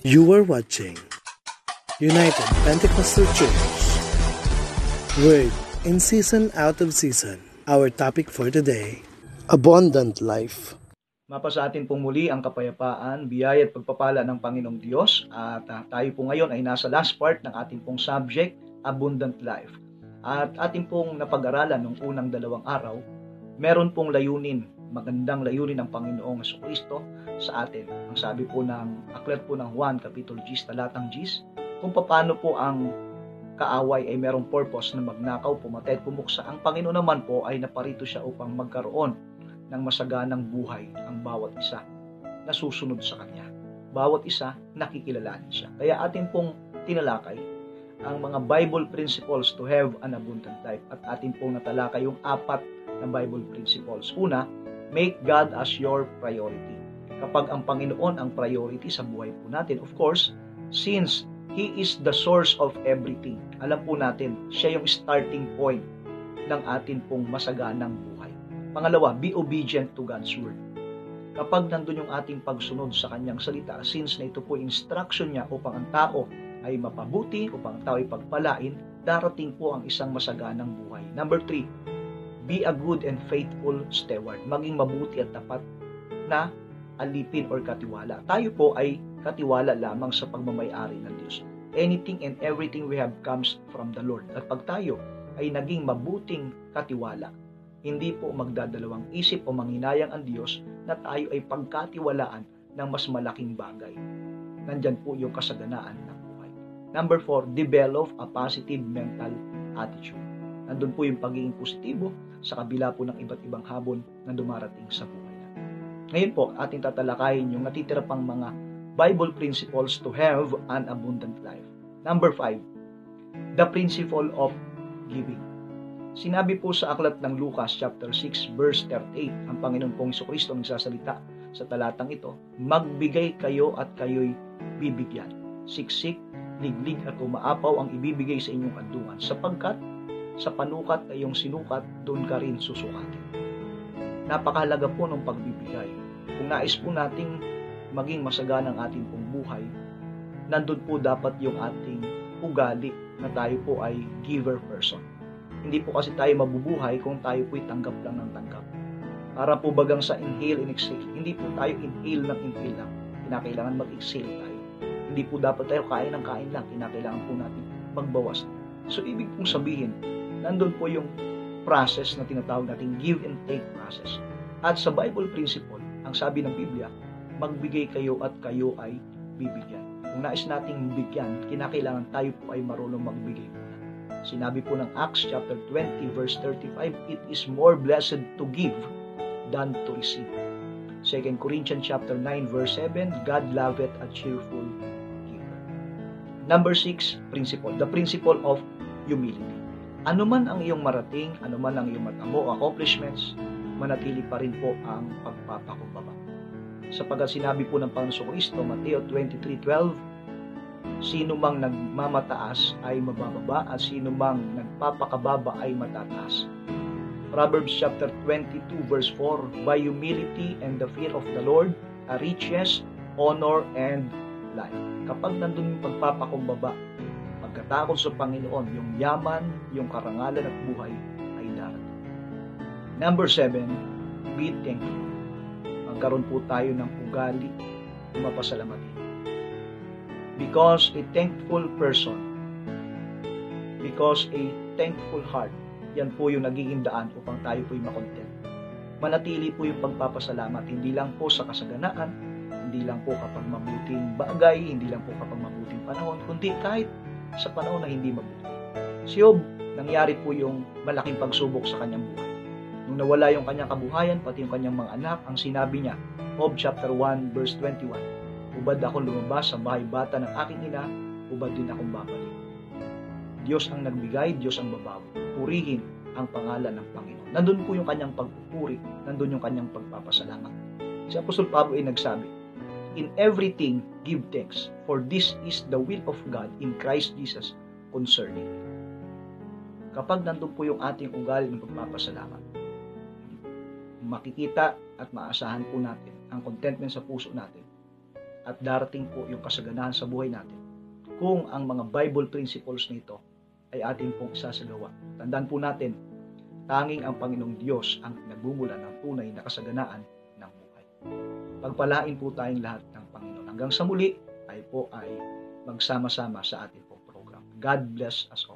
You are watching United Pentecostal Church. Word in season, out of season. Our topic for today, abundant life. Mapa sa atin pong muli ang kapayapaan, biyaya at pagpapala ng Panginoong Diyos. At tayo po ngayon ay nasa last part ng ating pong subject, abundant life. At ating pong napag-aralan ng unang 2 araw, meron pong layunin, magandang layunin ng Panginoong Jesucristo sa atin. Ang sabi po ng aklat po ng Juan, Kapitulo 10, talatang 10, kung paano po ang kaaway ay merong purpose na magnakaw, pumatay at pumuksa. Ang Panginoon naman po ay naparito siya upang magkaroon ng masaganang buhay ang bawat isa na susunod sa Kanya. Bawat isa nakikilalanin siya. Kaya atin pong tinalakay ang mga Bible principles to have an abundant life. At atin pong natalakay yung 4 na Bible principles. Una, make God as your priority. Kapag ang Panginoon ang priority sa buhay po natin, of course, since He is the source of everything, alam po natin, siya yung starting point ng atin pong masaganang buhay. Pangalawa, be obedient to God's word. Kapag nandun yung ating pagsunod sa Kanyang salita, since na ito po instruction niya upang ang tao ay mapabuti, upang ang tao ay pagpalain, darating po ang isang masaganang buhay. Number 3, be a good and faithful steward. Maging mabuti at tapat na alipin or katiwala. Tayo po ay katiwala lamang sa pagmamayari ng Diyos. Anything and everything we have comes from the Lord. At pag tayo ay naging mabuting katiwala, hindi po magdadalawang isip o manghinayang ang Diyos na tayo ay pagkatiwalaan ng mas malaking bagay. Nandyan po yung kasaganaan ng buhay. Number 4, develop a positive mental attitude. Nandun po yung pagiging positibo sa kabila po ng iba't ibang habon na dumarating sa buhay natin. Ngayon po, ating tatalakayin yung natitira pang mga Bible principles to have an abundant life. Number 5, the principle of giving. Sinabi po sa aklat ng Lucas chapter 6 verse 38, ang Panginoon pong Jesucristo nagsasalita sa talatang ito, magbigay kayo at kayo'y bibigyan. Siksik, liglig at umaapaw ang ibibigay sa inyong kandungan, sapagkat sa panukat na iyong sinukat, doon ka rin susukatin. Napakahalaga po ng pagbibigay. Kung nais po nating maging masagana ang ating pong buhay, nandun po dapat yung ating ugali na tayo po ay giver person. Hindi po kasi tayo mabubuhay kung tayo po'y tanggap lang ng tanggap. Para po bagang sa inhale and exhale, hindi po tayo inhale ng inhale lang. Kinakailangan mag-exhale tayo. Hindi po dapat tayo kain ng kain lang. Kinakailangan po natin magbawas. So, ibig pong sabihin, nandun po yung process na tinatawag natin give and take process. At sa Bible principle, ang sabi ng Biblia, magbigay kayo at kayo ay bibigyan. Kung nais nating bigyan, kinakailangan tayo po ay marunong magbigay muna. Sinabi po ng Acts chapter 20 verse 35, it is more blessed to give than to receive. 2 Corinthians chapter 9 verse 7, God loveth a cheerful giver. Number 6, principle, the principle of humility. Ano man ang iyong marating, ano man ang iyong matamo, accomplishments, manatili pa rin po ang pagpapakumbaba. Sapagkat sinabi po ng Panginoon Kristo, Mateo 23:12, sino mang nagmamataas ay mabababa at sino mang nagpapakababa ay matataas. Proverbs chapter 22 verse 4, by humility and the fear of the Lord are riches, honor, and life. Kapag nandun yung pagpapakumbaba, pagkatakot sa Panginoon, yung yaman, yung karangalan at buhay ay darating. Number 7, be thankful. Magkaroon po tayo ng ugali na mapasalamatin. Because a thankful person, because a thankful heart, yan po yung nagiging daan upang tayo po'y makontent. Manatili po yung pagpapasalamat, hindi lang po sa kasaganaan, hindi lang po kapag mabuting bagay, hindi lang po kapag mabuting panahon, kundi kahit sa panahon na hindi mabuti. Si Job, nangyari po yung malaking pagsubok sa kanyang buhay. Nung nawala yung kanyang kabuhayan, pati yung kanyang mga anak, ang sinabi niya, Job chapter 1 verse 21, ubad akong lumabas sa bahay bata ng aking ina, ubad din akong babalik. Diyos ang nagbigay, Diyos ang babawi. Purihin ang pangalan ng Panginoon. Nandun po yung kanyang pagpupuri, nandun yung kanyang pagpapasalamat. Si Apostol Pablo ay nagsabi, in everything give thanks, for this is the will of God in Christ Jesus concerning you. Kapag nandun po yung ating ugali ng pagpapasalamat, makikita at maasahan po natin ang contentment sa puso natin at darating po yung kasaganahan sa buhay natin kung ang mga Bible principles nito ay ating pong isasagawa. Tandaan po natin, tanging ang Panginoong Diyos ang nagbumula ng tunay na kasaganaan ng buhay. Pagpalain po tayong lahat ng Panginoon. Hanggang sa muli ay magsama-sama sa ating pong program. God bless us all.